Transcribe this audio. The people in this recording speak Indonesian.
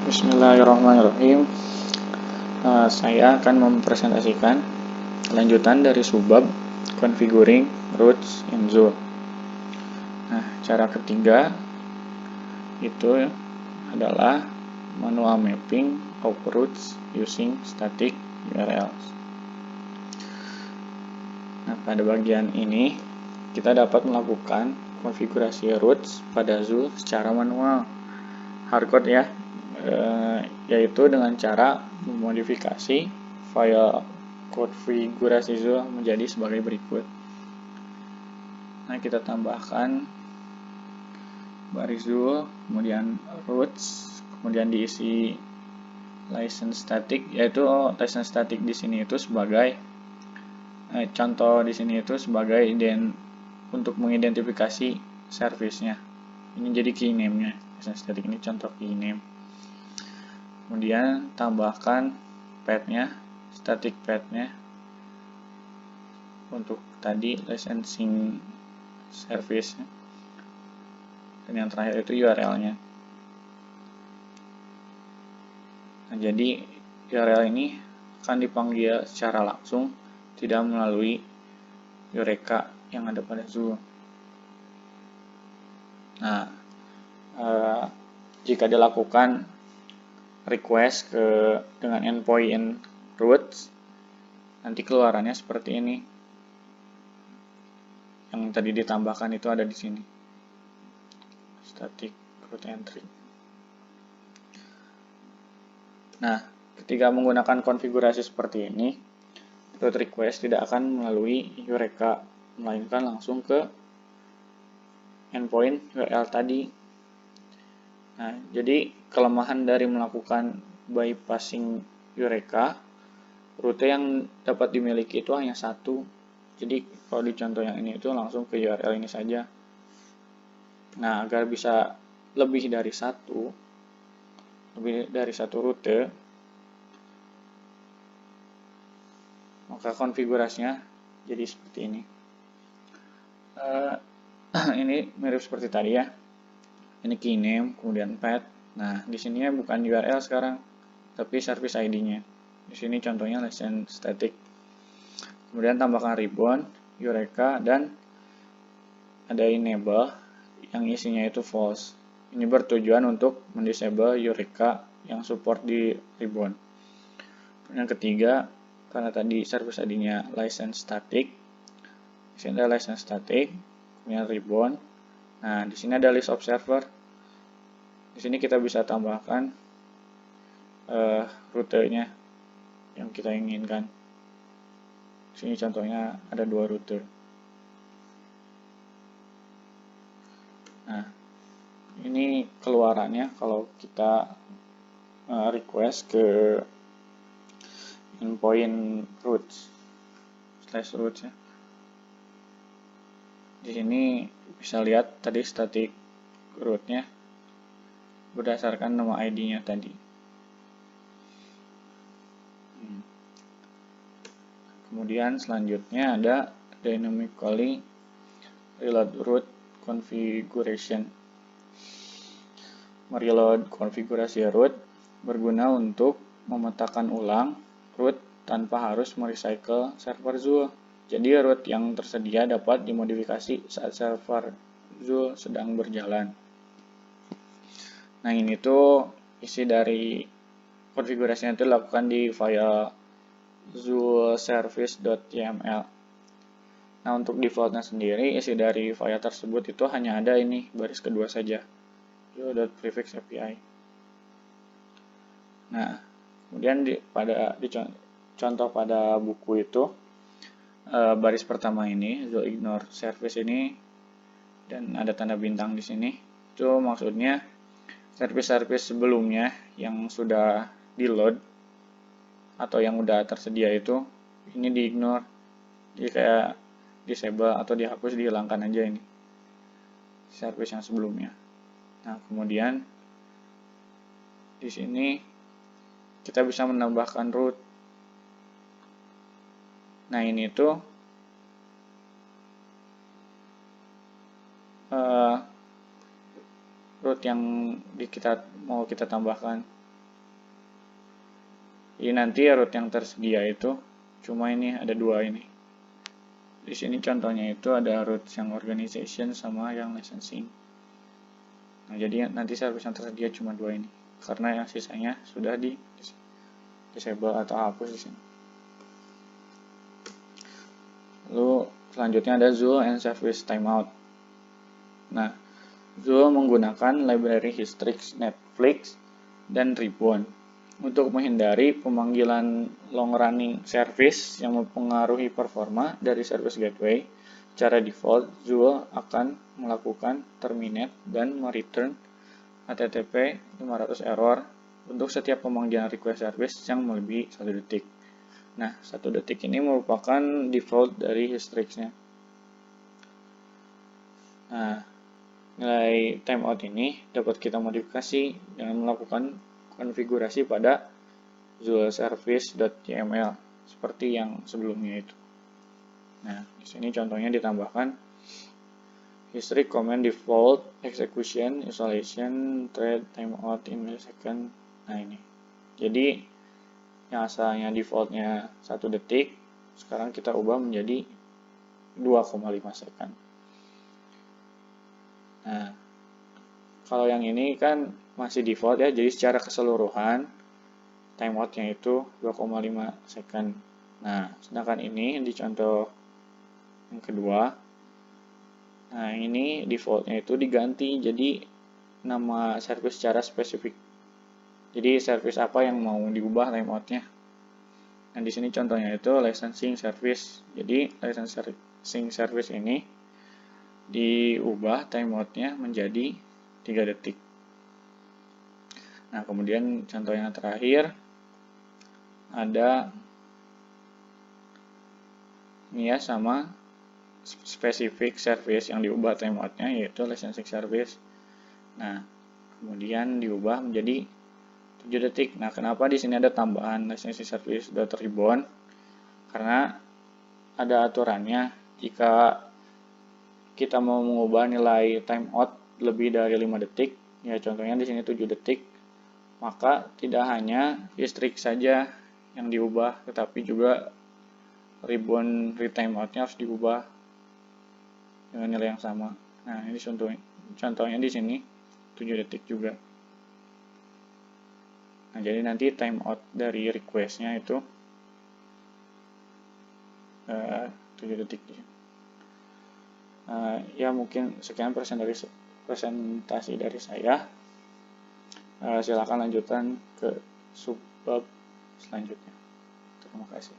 Bismillahirrahmanirrahim. Saya akan mempresentasikan lanjutan dari subbab configuring routes in Zool. Cara ketiga itu adalah manual mapping of routes using static URLs. Pada bagian ini kita dapat melakukan konfigurasi routes pada Zool secara manual, hardcode ya. Yaitu dengan cara memodifikasi file konfigurasi Zool menjadi sebagai berikut. Kita tambahkan baris Zool, kemudian routes, kemudian diisi license static, yaitu license static di sini itu sebagai contoh di sini itu sebagai untuk mengidentifikasi service-nya. Ini jadi key name-nya. License static ini contoh key name. Kemudian tambahkan path-nya, static path-nya untuk tadi licensing service, dan yang terakhir itu URL-nya. Jadi URL ini akan dipanggil secara langsung, tidak melalui Eureka yang ada pada Zool. Jika dilakukan request dengan endpoint routes, nanti keluarannya seperti ini. Yang tadi ditambahkan itu ada di sini. Static route entry. Ketika menggunakan konfigurasi seperti ini, route request tidak akan melalui Eureka, melainkan langsung ke endpoint URL tadi. Jadi kelemahan dari melakukan bypassing Eureka, rute yang dapat dimiliki itu hanya satu. Jadi kalau di contoh yang ini itu langsung ke URL ini saja. Agar bisa lebih dari satu rute, maka konfigurasinya jadi seperti ini. Ini mirip seperti tadi ya. Ini key name, kemudian path. Di sini bukan URL sekarang, tapi service ID-nya. Di sini contohnya license static. Kemudian tambahkan ribbon, Eureka, dan ada enable yang isinya itu false. Ini bertujuan untuk mendisable Eureka yang support di ribbon. Yang ketiga, karena tadi service ID-nya license static, di sini ada license static, kemudian ribbon. Di sini ada list of server. Di sini kita bisa tambahkan rutenya yang kita inginkan. Di sini contohnya ada 2 rute. Ini keluarannya kalau kita request ke endpoint routes /routes ya. Di sini bisa lihat tadi static route-nya berdasarkan nama ID-nya tadi. Kemudian selanjutnya ada dynamically reload route configuration. Mereload konfigurasi route berguna untuk memetakan ulang route tanpa harus merecycle server Zool. Jadi route yang tersedia dapat dimodifikasi saat server Zool sedang berjalan. Ini tuh isi dari konfigurasinya itu dilakukan di file zoolservice.yml. Untuk defaultnya sendiri, isi dari file tersebut itu hanya ada ini, baris kedua saja, zool.prefix API. Kemudian contoh pada buku itu, baris pertama ini, Zool ignore service ini, dan ada tanda bintang di sini. Itu maksudnya service-service sebelumnya yang sudah di-load atau yang udah tersedia itu, ini di-ignore. Jadi kayak disable atau dihapus, dihilangkan aja ini service yang sebelumnya. Kemudian di sini kita bisa menambahkan route. Ini tuh route yang mau kita tambahkan. Jadi nanti root yang tersedia itu cuma ini, ada dua ini. Di sini contohnya itu ada root yang organization sama yang licensing. Nah, jadi nanti service yang tersedia cuma dua ini, karena yang sisanya sudah di disable atau hapus di sini. Lalu selanjutnya ada Zool and Service Timeout. Nah, Zool menggunakan library Hystrix, Netflix, dan Ribbon untuk menghindari pemanggilan long running service yang mempengaruhi performa dari service gateway. Secara default, Zool akan melakukan terminate dan mereturn HTTP 500 error untuk setiap pemanggilan request service yang melebihi 1 detik. Nah, 1 detik ini merupakan default dari Hystrix-nya. Nah, nilai timeout ini dapat kita modifikasi dengan melakukan konfigurasi pada zoolservice.yml seperti yang sebelumnya itu. Nah, di sini contohnya ditambahkan Hystrix command default execution isolation thread timeout in millisecond. Nah, ini. Jadi yang asalnya defaultnya 1 detik, sekarang kita ubah menjadi 2,5 second. Nah, kalau yang ini kan masih default ya, jadi secara keseluruhan timeoutnya itu 2,5 second. Nah, sedangkan ini di contoh yang kedua, nah ini defaultnya itu diganti jadi nama service secara spesifik. Jadi service apa yang mau diubah timeoutnya. Nah, di sini contohnya itu licensing service. Jadi licensing service ini diubah timeoutnya menjadi 3 detik. Nah, kemudian contoh yang terakhir ada NIA sama spesifik service yang diubah timeoutnya, yaitu licensing service. Nah, kemudian diubah menjadi 7 detik. Nah, kenapa di sini ada tambahan licensing service .ribbon? Karena ada aturannya, jika kita mau mengubah nilai timeout lebih dari 5 detik, ya contohnya di sini 7 detik, maka tidak hanya Hystrix saja yang diubah, tetapi juga ribbon retimeout-nya harus diubah dengan nilai yang sama. Nah, ini contohnya di sini 7 detik juga. Nah, jadi nanti timeout dari request-nya itu 7 detik. Ya mungkin sekian presentasi dari saya. Silakan lanjutkan ke subbab selanjutnya. Terima kasih.